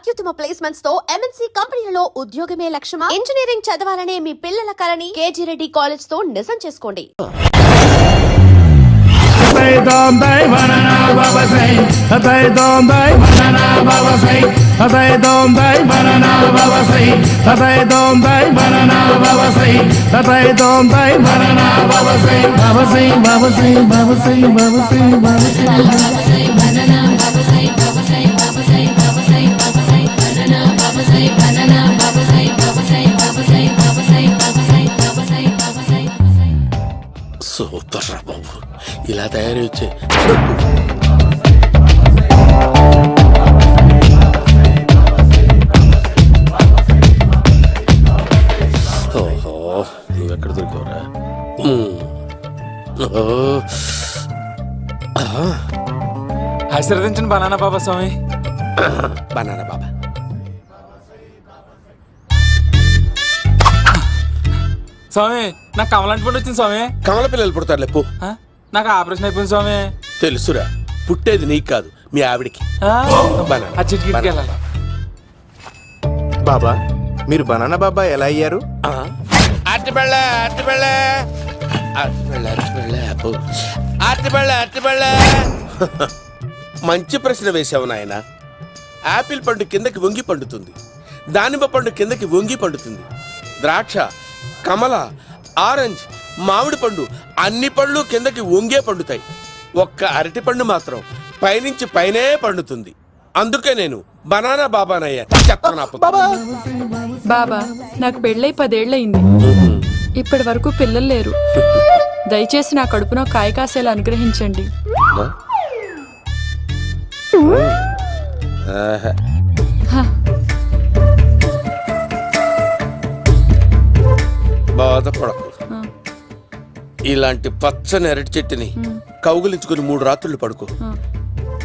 అత్యుత్తమ ప్లేస్మెంట్స్ తో ఎంఎన్సీ కంపెనీలలో ఉద్యోగమే లక్ష్యమా? ఇంజనీరింగ్ చదవాలనే మీ పిల్లల కలని కేజీ రెడ్డి కాలేజ్ తో నిజం చేసుకోండి. సూపర్ రా బాబు, ఇలా తయారు వచ్చే ఓహో, నువ్వెక్కడ దొరికావురా? ఆశీర్వదించండి బనానా బాబా స్వామి. బనానా బాబా స్వామి, నాకు కమలాంటి పండు వచ్చింది స్వామి. కమల పిల్లలు పుడతారు లేపు. నాకు ఆపరేషన్ అయిపోయింది స్వామి. తెలుసురా, పుట్టేది నీకు కాదు మీ ఆవిడికి. ఆ చిటికి వెళ్ళాలి. బాబా, మీరు బనానా బాబా ఎలా అయ్యారు? మంచి ప్రశ్న వేశావు నాయన. ఆపిల్ పండు కిందకి వంగి పండుతుంది, దానిమ్మ పండు కిందకి వంగి పండుతుంది, ద్రాక్ష, కమల, ఆరెంజ్, మామిడి పండు అన్ని పళ్ళు కిందకి వంగే పండుతాయి. ఒక్క అరటి పండు మాత్రం పైనుంచి పైనే పండుతుంది. అందుకే నేను బనానా బాబానయ్యా. బాబా, నాకు పెళ్ళై 10 ఏళ్ళయింది. ఇప్పటి వరకు పిల్లలు లేరు. దయచేసి నా కడుపునో కాయ కాసేలా అనుగ్రహించండి. బాధపడకు. ఇలాంటి పచ్చని అరటి చెట్టుని కౌగులించుకుని 3 రాత్రులు పడుకో.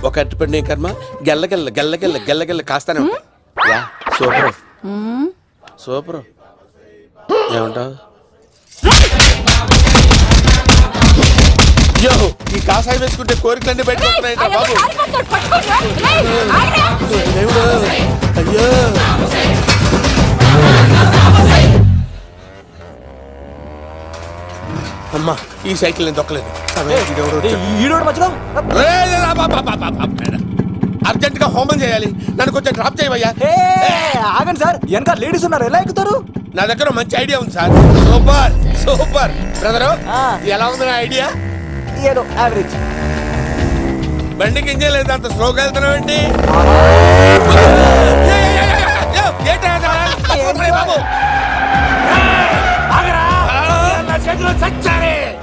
ఒక అరటి పండు కర్మ గెల్లగెల్ల గెల్లగెల్ల గెల్లగెల్ల కాస్తానే ఉంటాయి. Super super. ఏమంటావు? యో, ఈ కాసాయి వేసుకుంటే కోరికలన్నీ బయటకు వస్తున్నాయంట బాబు. అయ్యో, అమ్మా, ఈ సైకిల్ నేను దొక్కలేదు. అర్జెంట్ గా హోమం చేయాలి, నన్ను కొంచెం డ్రాప్ చేయవయ్యా. ఆగండి సార్, వెనక లేడీస్ ఉన్నారు, ఎలా ఎక్కుతారు? నా దగ్గర మంచి ఐడియా ఉంది సార్. Super super. బ్రదరు, ఎలా ఉంది నా ఐడియా? ఏదో యావరేజ్. బండికి ఇంజన్ లేదు, అంత స్లోగా వెళ్తున్నావు ఏంటి?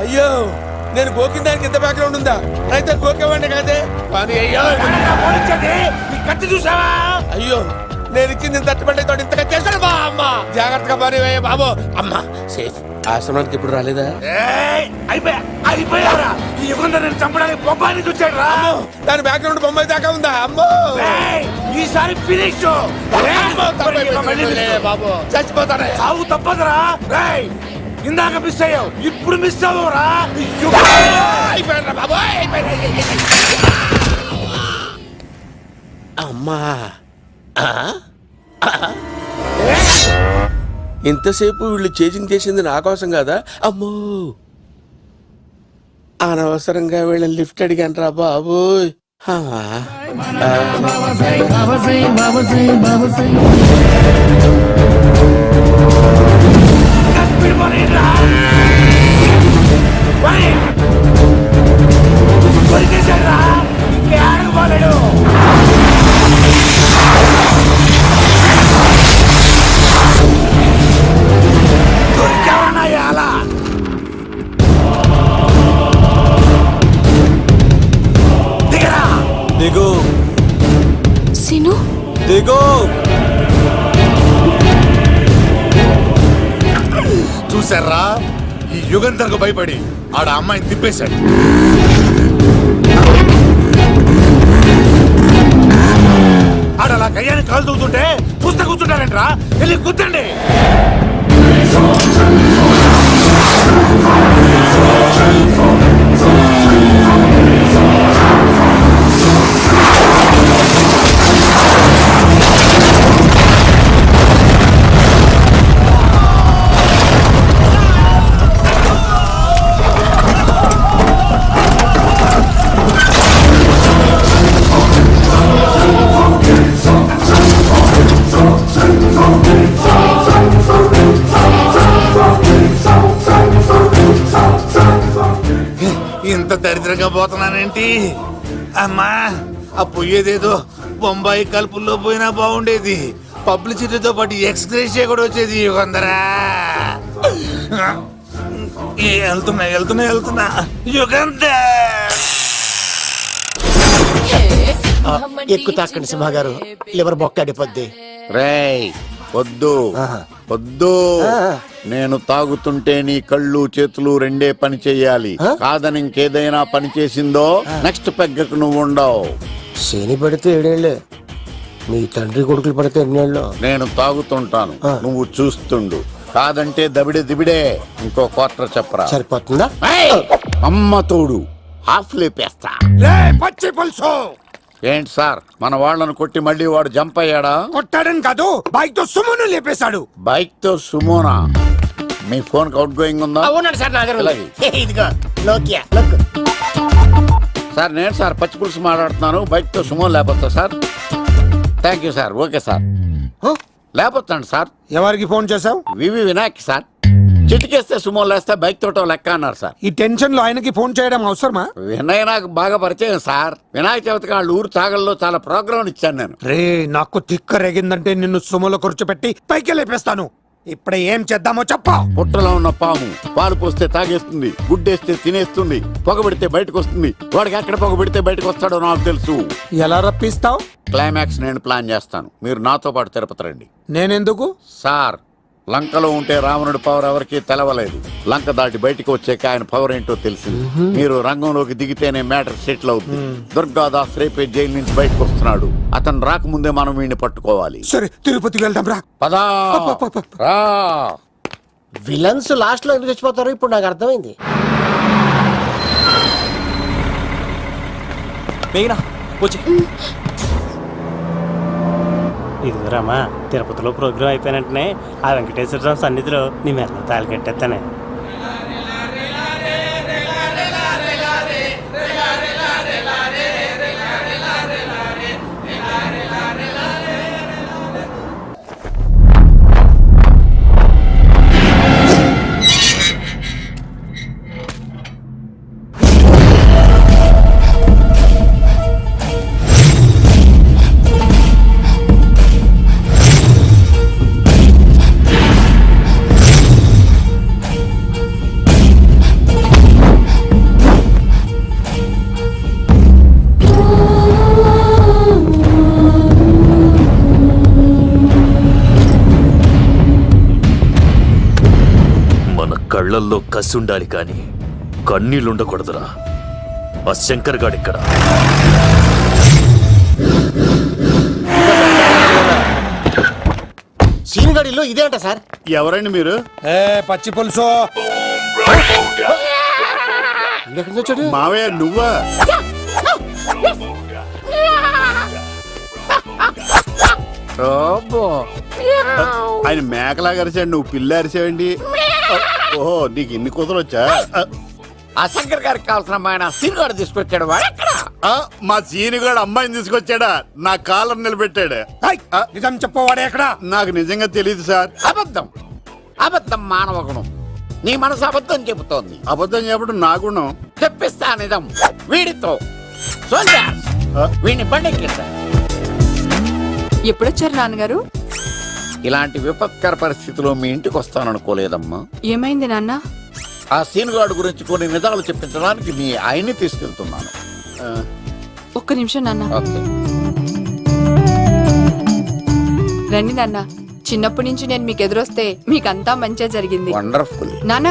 అయ్యో, నేను గోకిన దానికి ఇంత బ్యాక్గ్రౌండ్ ఉందా? అయితే గోకేవాడిని కాదే. అయ్యో, నేను ఇచ్చింది తట్టుబడి తోటి ఇంతగా చేశాను బా. అమ్మ జాగ్రత్తగా పని బాబు. అమ్మ సేఫ్. ఆశ్రమానికి ఇప్పుడు రాలేదా? చంపడానికి బొమ్మాయిని చూచాడు రా. దాని బ్యాక్గ్రౌండ్ బొమ్మాయి దాకా ఉందా? అమ్మో, ఈసారి ఫినిష్ బాబు, చచ్చిపోతానే. సాగు తప్పదురా. ఇందాక మిస్ అయ్యావు, ఇప్పుడు మిస్ అవ్వరా. అమ్మా, ఇంతసేపు వీళ్ళు చేజింగ్ చేసింది నా కోసం కదా. అమ్మో, అనవసరంగా వీళ్ళని లిఫ్ట్ అడిగాను రా బాబు. దిగు సిను, దిగు. చూసారా, ఈ యుగంధర్కు భయపడి ఆడ అమ్మాయిని తిప్పేశాడు. ఆడ అలా కయ్యాన్ని కాలు తూగుతుంటే చూస్తే కూర్చుంటారంట్రా. వెళ్ళి కూర్చోండి. దరిద్రంగా పోతున్నానేంటి? అమ్మా, ఆ పోయేదేదో బొంబాయి కలుపుల్లో పోయినా బాగుండేది. పబ్లిసిటీతో పాటు ఎక్స్గ్రేషియా కూడా వచ్చేది. యుగంధరా, వెళ్తున్నా యుగంధర్. ఎక్కు తాకండి సింహ గారు, లివర్ బొక్క అడిపోద్ది. రేయ్ వద్దు వద్దు, నేను తాగుతుంటే నీ కళ్ళు చేతులు రెండే పని చెయ్యాలి. కాదని ఇంకేదైనా పని చేసిందో నెక్స్ట్ పెగ్గకు నువ్వు ఉండవు. శని పడితే 7 ఏళ్ళే, మీ తండ్రి కొడుకులు పడితే ఎన్నేళ్ళు? నేను తాగుతుంటాను, నువ్వు చూస్తుండు. కాదంటే దబిడే దిబిడే. ఇంకో క్వార్టర్ చెప్పరా? సరిపోతుందా? ఏయ్! అమ్మ తోడు హాఫ్ లేపేస్తా. పచ్చి పులుసు ఏంటి సార్, మన వాళ్ళను కొట్టి మళ్ళీ వాడు జంప్ అయ్యాడా? కొట్టాడని కాదు, బైక్ తో సుమ్మును లేపేశాడు. బైక్ తో సుమోనా? మీ ఫోన్ అవుట్ గోయింగ్ ఉందా? ఉన్నాడు సార్ నా దగ్గర. ఇలాగే. ఇదిగో నోకియా look. సార్ నేను సార్ పచ్చి పులుసు మాట్లాడుతున్నాను. బైక్ తో సుమో లేకపోతా sir? Thank you sir. Okay sir, లేకపోతాను సార్. ఎవరికి ఫోన్ చేశావు? V V Vinayak sir. చిటికేస్తే సుమో లేస్తే బైక్ తోటో లెక్క అన్నారు సార్. ఈ టెన్షన్ లో ఆయనకి ఫోన్ చేయడం అవసరమా? వినయ్ నాకు బాగా పరిచయం సార్. వినాయక చవితికి వాళ్ళ ఊరు చాగల్లో చాలా ప్రోగ్రాం ఇచ్చాను నేను. రే, నాకు తిక్క రేగిందంటే నిన్ను సుమలో కూర్చోబెట్టి పైకి లేపేస్తాను. ఇప్పుడే ఏం చేద్దామో చెప్పా. పుట్టలో ఉన్న పాము పాలు పోస్తే తాగేస్తుంది, గుడ్డేస్తే తినేస్తుంది, పొగబెడితే బయటకు వస్తుంది. వాడికి ఎక్కడ పొగబెడితే బయటకు వస్తాడో నాకు తెలుసు. ఎలా రప్పిస్తావు? క్లైమాక్స్ నేను ప్లాన్ చేస్తాను, మీరు నాతో పాటు తిరుపతి రండి. నేనెందుకు? సార్, లంకలో ఉంటే రావణుడి పవర్ ఎవరికి తెలవలేదు. లంక దాటి బయటికి వచ్చాక ఆయన పవర్ ఏంటో తెలిసింది. మీరు రంగంలోకి దిగితేనే మ్యాటర్ సెటిల్ అవుతుంది. దుర్గాదాస్ రేపే జైలు నుంచి బయటకు వస్తున్నాడు. అతను రాకముందే మనం వీడిని పట్టుకోవాలి. సరే, తిరుపతికి వెళ్దాం రా. పదా రా. విలన్స్ లాస్ట్ లో ఎందుకు చచ్చిపోతారు ఇప్పుడు నాకు అర్థమైంది. మేఘనా వచ్చి. ఇదిగోరామా, తిరుపతిలో ప్రోగ్రాం అయిపోయినట్టునే ఆ వెంకటేశ్వర స్వామి సన్నిధిలో నీ మెల్ల తాళి కట్టేస్తానే. కళ్ళల్లో కసి ఉండాలి కానీ కన్నీళ్ళుండకూడదురా. ఆ శంకర్ గాడిక్కడ. సీనిగడిలో ఇదే అంట సార్. ఎవరండి మీరు? పచ్చి పులుసు. ఎక్కడి నుంచి వచ్చాడు? మావయ్య నువ్వా? ఆయన మేకలా అరిచాడు, నువ్వు పిల్ల అరిచావండి. ఓహో, నీకు ఇన్ని కూతురు వచ్చా? ఆ శంకర్ గారికి కావాల్సిన అమ్మాయి సీనుగాడు తీసుకొచ్చాడు. మా సీనుగాడు అమ్మాయిని తీసుకొచ్చాడా? నా కాలర్ నిలబెట్టాడు. నిజం చెప్పవాడే ఎక్కడ? నాకు నిజంగా తెలియదు సార్. అబద్ధం అబద్ధం మానవ గుణం. నీ మనసు అబద్ధం చెబుతోంది. అబద్ధం చెప్పడం నా గుణం. చెప్పిస్తా నిజం వీడితో. వీడిని బండెక్కిస్తా. ఎప్పుడొచ్చారు నాన్నగారు? ఇలాంటి విపత్కర పరిస్థితిలో మీ ఇంటికి వస్తాననుకోలేదమ్మా. ఏమైంది నాన్న? ఆ సీనుగాడు గురించి కొన్ని నిజాలు చెప్పించడానికి మీ ఆయన్ని తీసుకెళ్తున్నాను. ఒక్క నిమిషం నాన్న. ఓకే. రండి నాన్న. చిన్నప్పటి నుంచి నేను మీకు ఎదురొస్తే మీకంతా మంచిగా జరిగింది. వండర్ఫుల్. నాన్న,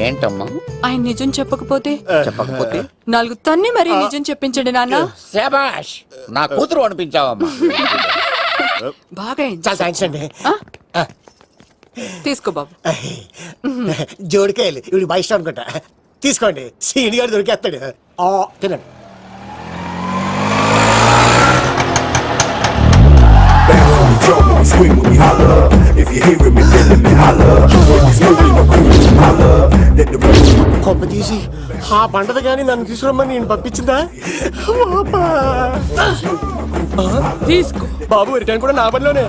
ఏంటమ్మా? ఆయన నిజం చెప్పకపోతే చెప్పకపోతే 4 తన్ని మరీ నిజం చెప్పించండి నాన్న. శభాష్, నా కూతురు అనిపించావమ్మా. బాగా చాలా థ్యాంక్స్ అండి. తీసుకో బాబు. జోడికాయలు ఇవి బాగా ఇష్టం అనుకుంటా. తీసుకోండి, సీనియర్ దొరికేస్తాడు. తినండి. కొమ్మ తీసి ఆ పంటది కానీ నన్ను తీసుకురమ్మని నేను పంపించిందా? తీసుకో బాబు, రిటర్న్ కూడా నా పనిలోనే.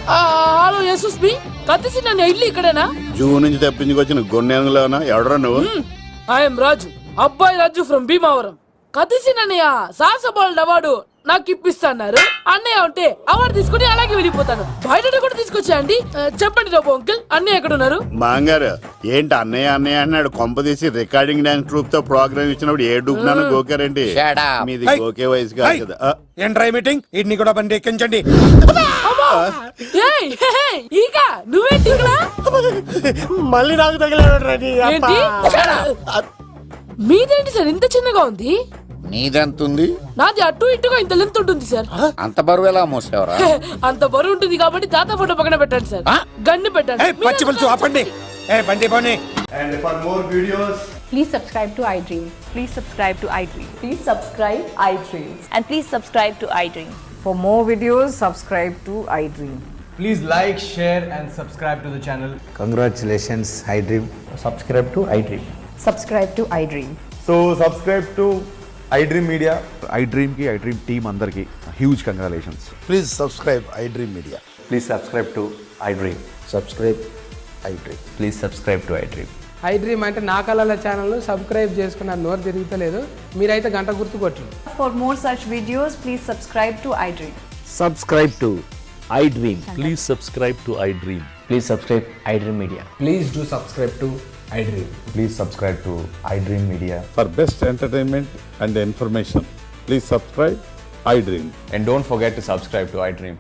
హలో యశస్వి, కత్తిసి నన్ను ఇల్లు ఇక్కడేనా? జూ నుంచి తప్పించుకొచ్చిన గొన్నెంగులోనా? ఎవడరా నువ్వు? ఐఎమ్ రాజు, అబ్బాయి రాజు ఫ్రమ్ భీమావరం. కదిసినన్నయ్య సాహసబాలుడు అవార్డు నాకు ఇప్పిస్తాన్నారు. అన్నయ్య ఉంటే అవార్డు తీసుకుని అలాగే వెళ్ళిపోతాను. బయట కూడా తీసుకొచ్చా అండి. చెప్పండి రాబు అంకుల్, అన్నయ్య ఎక్కడ ఉన్నారు? మాంగారు ఏంటి అన్నయ్య అన్నయ్య అన్నాడు కొంపదీసి రికార్డింగ్ డాన్స్ ట్రూప్ తో ప్రోగ్రామ్ ఇచ్చినప్పుడు ఏ డూబ్నాను గోకారండి. మీది గోకే వయసు కాదు కదా. ఏంట్రై మీటింగ్ ఇడ్ని కూడా బండి ఎక్కించండి. ఏయ్, హే, హే, ఈగ నువ్వేంటి ఇక్కడ? మళ్ళీ నాకు తగిలాడు. ఏంటి? మీదేంటి సార్ ఇంత చిన్నగా ఉంది? నీదెంతుంది? నాది అటు ఇటుగా ఇంత లెంత్ ఉంటుంది సార్. అంత బరువు ఎలా మోసేవరా? అంత బరువు ఉంటుంది కాబట్టి తాత ఫోటో పక్కన పెట్టండి సార్. గన్ను పెట్టండి. పచ్చి పులుసు ఆపండి. బండి పోనీ. Please subscribe to iDream. Please subscribe to iDream. Please subscribe iDream. And please subscribe to iDream. For more videos, subscribe to iDream. Please like, share and subscribe to the channel. Congratulations iDream. Subscribe to iDream. Subscribe to iDream. So subscribe to iDream media. iDream కి iDream team అందరికి huge congratulations. Please subscribe iDream media. Please subscribe to iDream. Subscribe iDream. Please subscribe to iDream. iDream అంటే నా కళల channel subscribe చేసుకున్న నోరు తిరుగుతలేదు. మీరైతే గంట గుర్తు కొట్టు. For more such videos, please subscribe to iDream. Subscribe to iDream. Please subscribe to iDream. Please subscribe iDream Media. Please do subscribe to iDream. Please subscribe to iDream Media. For best entertainment and information, please subscribe iDream. And don't forget to subscribe to iDream.